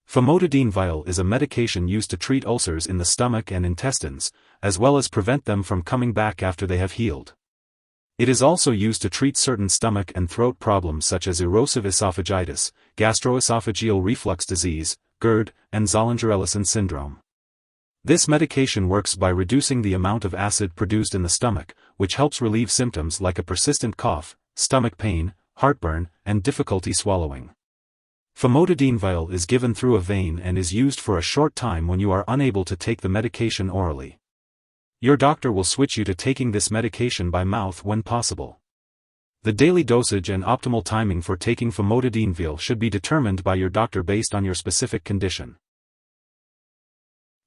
Famotidine Vial is a medication used to treat ulcers in the stomach and intestines, as well as prevent them from coming back after they have healed. It is also used to treat certain stomach and throat problems such as erosive esophagitis, gastroesophageal reflux disease, GERD, and Zollinger-Ellison syndrome. This medication works by reducing the amount of acid produced in the stomach, which helps relieve symptoms like a persistent cough, stomach pain, heartburn, and difficulty swallowing. Famotidine Vial is given through a vein and is used for a short time when you are unable to take the medication orally. Your doctor will switch you to taking this medication by mouth when possible. The daily dosage and optimal timing for taking Famotidine Vial should be determined by your doctor based on your specific condition.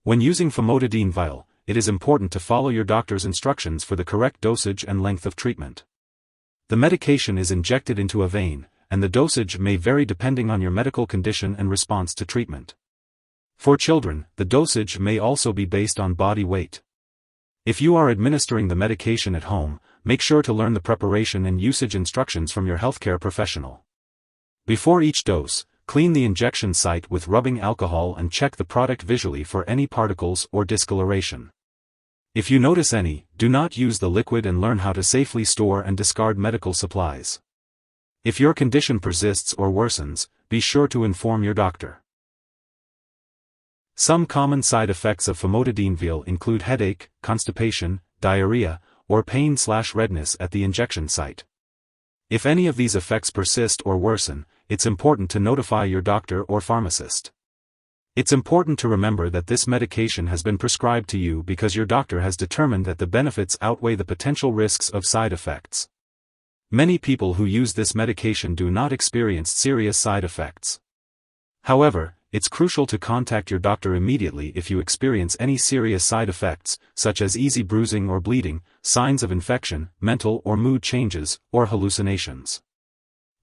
When using Famotidine Vial, it is important to follow your doctor's instructions for the correct dosage and length of treatment. The medication is injected into a vein, and the dosage may vary depending on your medical condition and response to treatment. For children, the dosage may also be based on body weight. If you are administering the medication at home, make sure to learn the preparation and usage instructions from your healthcare professional. Before each dose, clean the injection site with rubbing alcohol and check the product visually for any particles or discoloration. If you notice any, do not use the liquid and learn how to safely store and discard medical supplies. If your condition persists or worsens, be sure to inform your doctor. Some common side effects of Famotidine Vial include headache, constipation, diarrhea, or pain/redness at the injection site. If any of these effects persist or worsen, it's important to notify your doctor or pharmacist. It's important to remember that this medication has been prescribed to you because your doctor has determined that the benefits outweigh the potential risks of side effects. Many people who use this medication do not experience serious side effects. However, it's crucial to contact your doctor immediately if you experience any serious side effects, such as easy bruising or bleeding, signs of infection, mental or mood changes, or hallucinations.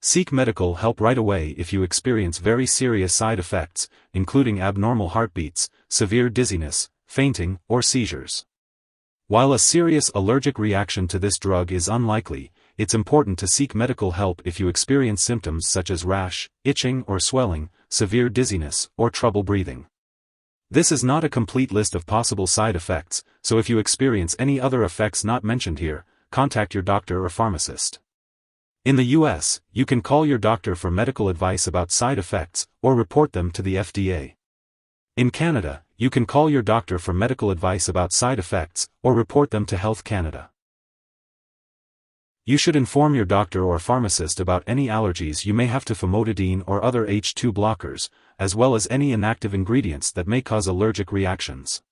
Seek medical help right away if you experience very serious side effects, including abnormal heartbeats, severe dizziness, fainting, or seizures. While a serious allergic reaction to this drug is unlikely, it's important to seek medical help if you experience symptoms such as rash, itching or swelling, severe dizziness, or trouble breathing. This is not a complete list of possible side effects, so if you experience any other effects not mentioned here, contact your doctor or pharmacist. In the US, you can call your doctor for medical advice about side effects, or report them to the FDA. In Canada, you can call your doctor for medical advice about side effects, or report them to Health Canada. You should inform your doctor or pharmacist about any allergies you may have to famotidine or other H2 blockers, as well as any inactive ingredients that may cause allergic reactions.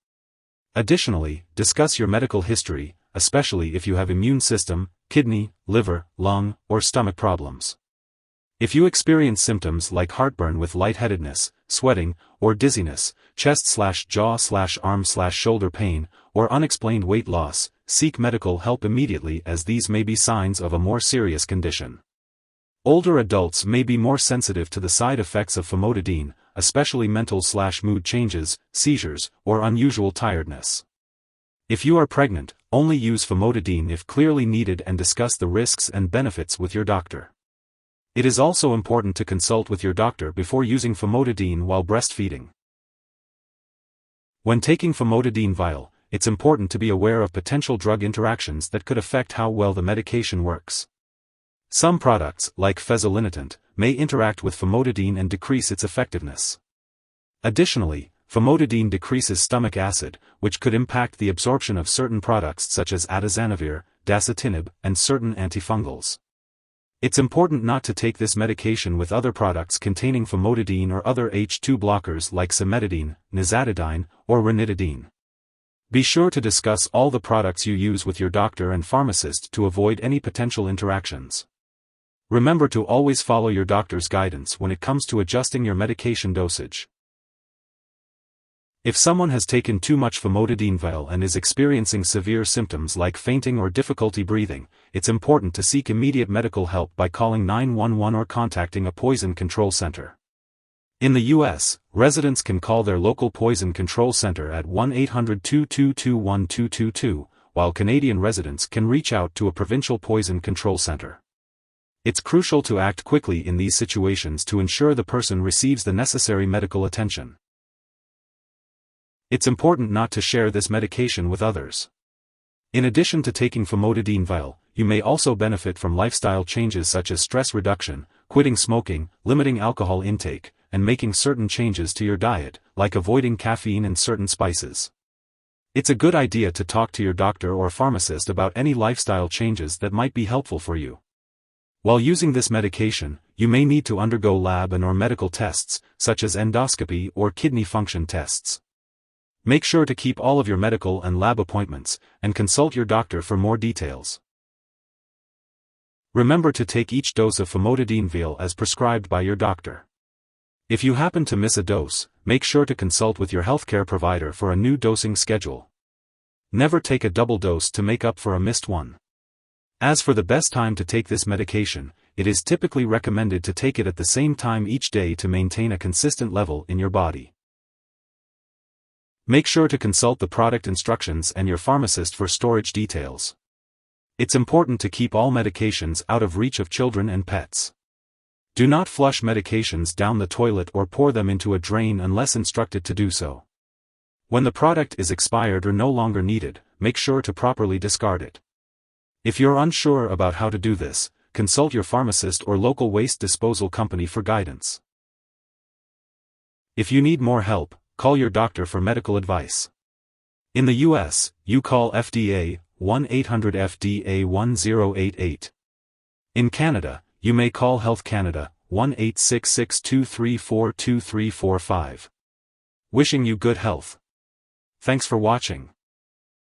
Additionally, discuss your medical history, especially if you have immune system, kidney, liver, lung, or stomach problems. If you experience symptoms like heartburn with lightheadedness, sweating, or dizziness, chest/jaw/arm/shoulder pain, or unexplained weight loss, seek medical help immediately as these may be signs of a more serious condition. Older adults may be more sensitive to the side effects of famotidine, especially mental/mood changes, seizures, or unusual tiredness. If you are pregnant, only use famotidine if clearly needed and discuss the risks and benefits with your doctor. It is also important to consult with your doctor before using famotidine while breastfeeding. When taking Famotidine Vial, it's important to be aware of potential drug interactions that could affect how well the medication works. Some products, like fezolinetant, may interact with famotidine and decrease its effectiveness. Additionally, famotidine decreases stomach acid, which could impact the absorption of certain products such as atazanavir, dasatinib, and certain antifungals. It's important not to take this medication with other products containing famotidine or other H2 blockers like cimetidine, nizatidine, or ranitidine. Be sure to discuss all the products you use with your doctor and pharmacist to avoid any potential interactions. Remember to always follow your doctor's guidance when it comes to adjusting your medication dosage. If someone has taken too much Famotidine Vial and is experiencing severe symptoms like fainting or difficulty breathing, it's important to seek immediate medical help by calling 911 or contacting a poison control center. In the U.S., residents can call their local poison control center at 1-800-222-1222, while Canadian residents can reach out to a provincial poison control center. It's crucial to act quickly in these situations to ensure the person receives the necessary medical attention. It's important not to share this medication with others. In addition to taking Famotidine Vial, you may also benefit from lifestyle changes such as stress reduction, quitting smoking, limiting alcohol intake, and making certain changes to your diet, like avoiding caffeine and certain spices. It's a good idea to talk to your doctor or pharmacist about any lifestyle changes that might be helpful for you. While using this medication, you may need to undergo lab and/or medical tests, such as endoscopy or kidney function tests. Make sure to keep all of your medical and lab appointments, and consult your doctor for more details. Remember to take each dose of Famotidine Vial as prescribed by your doctor. If you happen to miss a dose, make sure to consult with your healthcare provider for a new dosing schedule. Never take a double dose to make up for a missed one. As for the best time to take this medication, it is typically recommended to take it at the same time each day to maintain a consistent level in your body. Make sure to consult the product instructions and your pharmacist for storage details. It's important to keep all medications out of reach of children and pets. Do not flush medications down the toilet or pour them into a drain unless instructed to do so. When the product is expired or no longer needed, make sure to properly discard it. If you're unsure about how to do this, consult your pharmacist or local waste disposal company for guidance. If you need more help, call your doctor for medical advice. In the US, you call FDA 1-800-FDA-1088. In Canada, you may call Health Canada 1-866-234-2345. Wishing you good health. Thanks for watching.